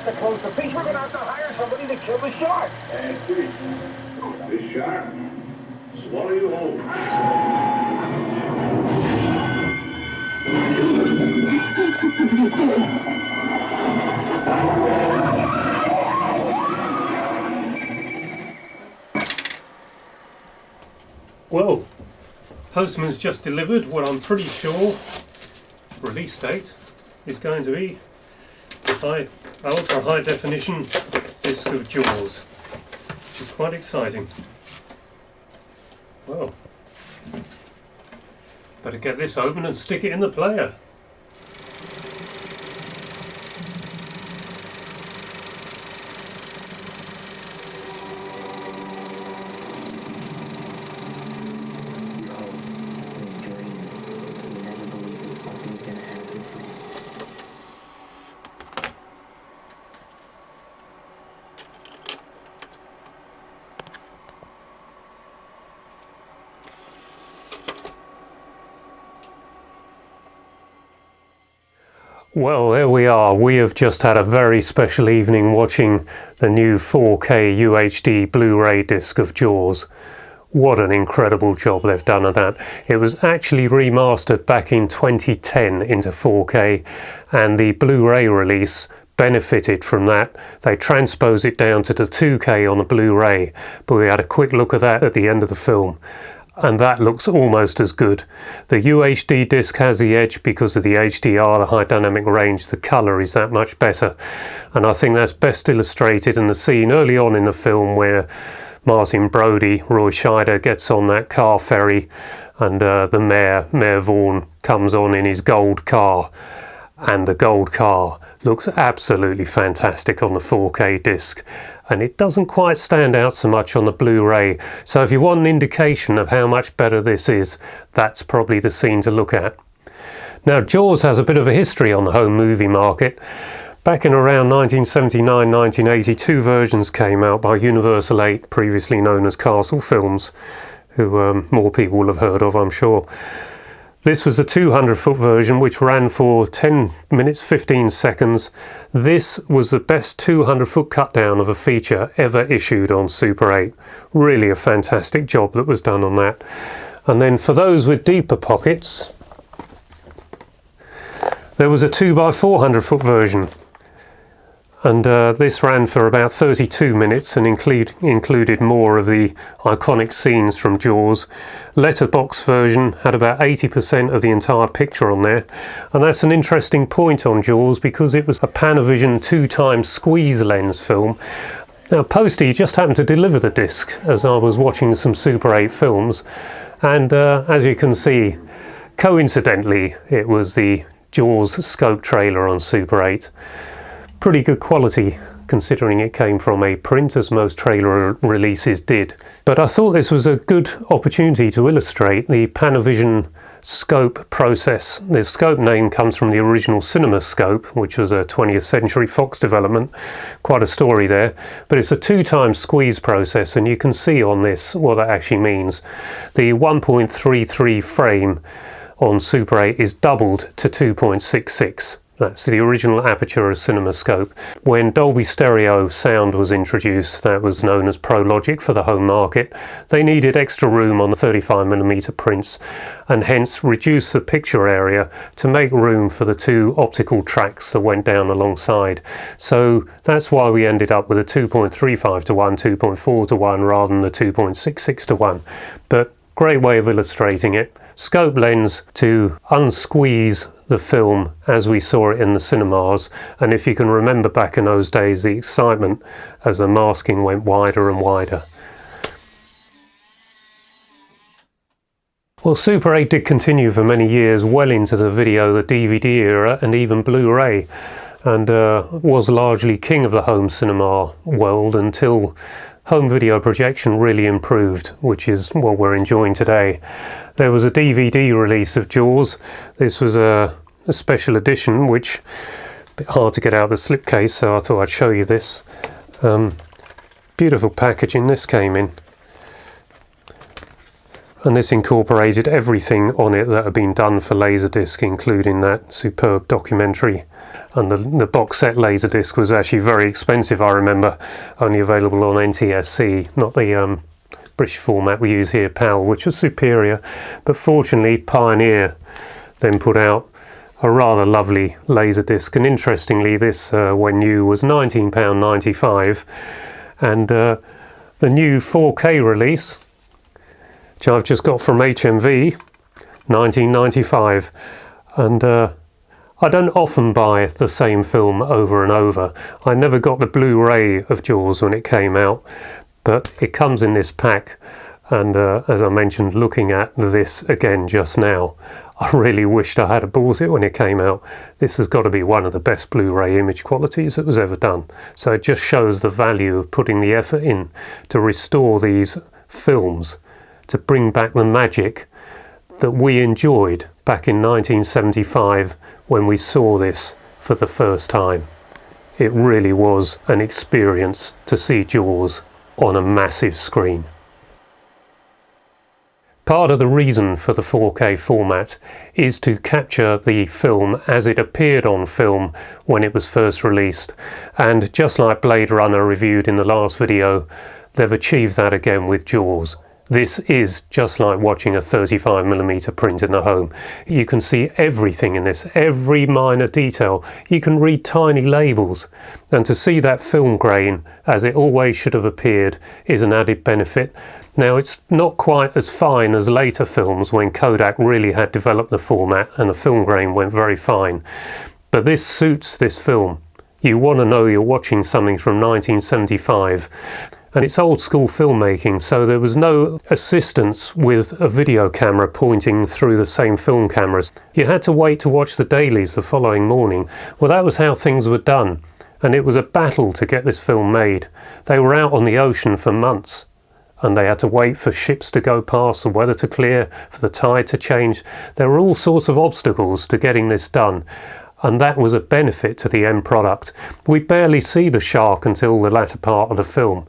have to close the fish. We're going to have to hire somebody to kill the shark. This shark? Swallow you whole. Well, Postman's just delivered what I'm pretty sure release date is going to be ultra high definition disc of Jaws, which is quite exciting. Well, better get this open and stick it in the player. Well, there we are. We have just had a very special evening watching the new 4K UHD Blu-ray disc of Jaws. What an incredible job they've done of that. It was actually remastered back in 2010 into 4K, and the Blu-ray release benefited from that. They transposed it down to the 2K on the Blu-ray, but we had a quick look at that at the end of the film. And that looks almost as good. The UHD disc has the edge because of the HDR, the high dynamic range. The colour is that much better. And I think that's best illustrated in the scene early on in the film where Martin Brody, Roy Scheider, gets on that car ferry, and the Mayor Vaughan, comes on in his gold car. And the gold car looks absolutely fantastic on the 4K disc. And it doesn't quite stand out so much on the Blu-ray. So if you want an indication of how much better this is, that's probably the scene to look at. Now, Jaws has a bit of a history on the home movie market. Back in around 1979-1980, two versions came out by Universal 8, previously known as Castle Films, who more people will have heard of, I'm sure. This was a 200-foot version which ran for 10 minutes 15 seconds. This was the best 200-foot cut down of a feature ever issued on Super 8. Really a fantastic job that was done on that. And then for those with deeper pockets, there was a 2x400-foot version. And this ran for about 32 minutes and included more of the iconic scenes from Jaws. Letterbox version had about 80% of the entire picture on there. And that's an interesting point on Jaws because it was a Panavision 2x squeeze lens film. Now, Posty just happened to deliver the disc as I was watching some Super 8 films. And as you can see, coincidentally, it was the Jaws scope trailer on Super 8. Pretty good quality considering it came from a print, as most trailer releases did. But I thought this was a good opportunity to illustrate the Panavision scope process. The scope name comes from the original Cinema Scope, which was a 20th Century Fox development. Quite a story there. But it's a 2x squeeze process, and you can see on this what that actually means. The 1.33 frame on Super 8 is doubled to 2.66. That's the original aperture of CinemaScope. When Dolby Stereo sound was introduced, that was known as ProLogic for the home market, they needed extra room on the 35mm prints and hence reduced the picture area to make room for the two optical tracks that went down alongside. So that's why we ended up with a 2.35 to 1, 2.4 to 1 rather than the 2.66 to 1. But great way of illustrating it. Scope lens to unsqueeze the film as we saw it in the cinemas, and if you can remember back in those days, the excitement as the masking went wider and wider. Well, Super 8 did continue for many years, well into the video, the DVD era, and even Blu-ray, and was largely king of the home cinema world until home video projection really improved, which is what we're enjoying today. There was a DVD release of Jaws. This was a special edition, which a bit hard to get out of the slipcase, so I thought I'd show you this. Beautiful packaging this came in. and this incorporated everything on it that had been done for Laserdisc, including that superb documentary. And the box set Laserdisc was actually very expensive, I remember, only available on NTSC, not the British format we use here, PAL, which was superior. But fortunately, Pioneer then put out a rather lovely Laserdisc, and interestingly, this when new was £19.95, and the new 4K release, which I've just got from HMV, £19.95, and I don't often buy the same film over and over. I never got the Blu-ray of Jaws when it came out, but it comes in this pack, and as I mentioned, looking at this again just now, I really wished I had bought it when it came out. This has got to be one of the best Blu-ray image qualities that was ever done. So it just shows the value of putting the effort in to restore these films, to bring back the magic that we enjoyed back in 1975 when we saw this for the first time. It really was an experience to see Jaws on a massive screen. Part of the reason for the 4K format is to capture the film as it appeared on film when it was first released, and just like Blade Runner reviewed in the last video, they've achieved that again with Jaws. This is just like watching a 35mm print in the home. You can see everything in this, every minor detail. You can read tiny labels, and to see that film grain as it always should have appeared is an added benefit. Now, it's not quite as fine as later films when Kodak really had developed the format and the film grain went very fine, but this suits this film. You want to know you're watching something from 1975. And it's old school filmmaking, so there was no assistance with a video camera pointing through the same film cameras. You had to wait to watch the dailies the following morning. Well, that was how things were done, and it was a battle to get this film made. They were out on the ocean for months, and they had to wait for ships to go past, the weather to clear, for the tide to change. There were all sorts of obstacles to getting this done, and that was a benefit to the end product. We barely see the shark until the latter part of the film,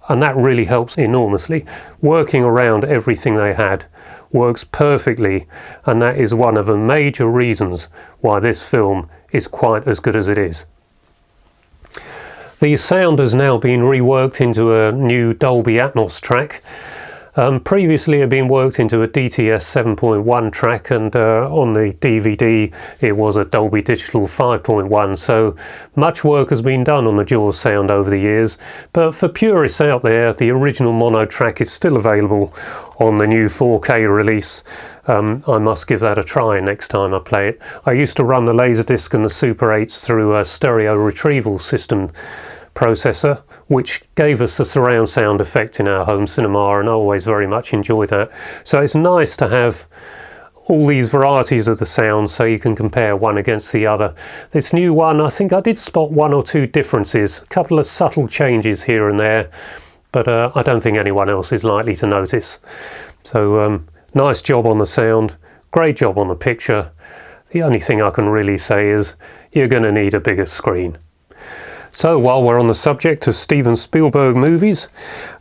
and that really helps enormously. Working around everything they had works perfectly, and that is one of the major reasons why this film is quite as good as it is. The sound has now been reworked into a new Dolby Atmos track. Previously it had been worked into a DTS 7.1 track, and on the DVD it was a Dolby Digital 5.1, so much work has been done on the Jaws sound over the years, but for purists out there, the original mono track is still available on the new 4K release. I must give that a try next time I play it. I used to run the Laserdisc and the Super 8s through a stereo retrieval system processor, which gave us the surround sound effect in our home cinema, and I always very much enjoyed that. So it's nice to have all these varieties of the sound so you can compare one against the other. This new one, I think I did spot one or two differences, a couple of subtle changes here and there, but I don't think anyone else is likely to notice. So nice job on the sound, great job on the picture. The only thing I can really say is you're going to need a bigger screen. So while we're on the subject of Steven Spielberg movies,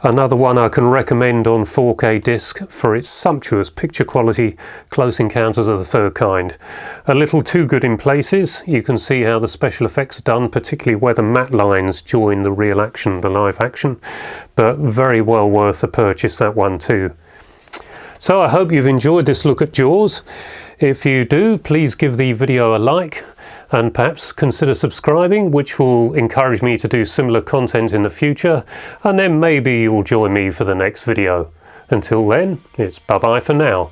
another one I can recommend on 4K disc for its sumptuous picture quality, Close Encounters of the Third Kind. A little too good in places. You can see how the special effects are done, particularly where the matte lines join the real action, the live action, but very well worth the purchase, that one too. So I hope you've enjoyed this look at Jaws. If you do, please give the video a like, and perhaps consider subscribing, which will encourage me to do similar content in the future, and then maybe you'll join me for the next video. Until then, it's bye-bye for now.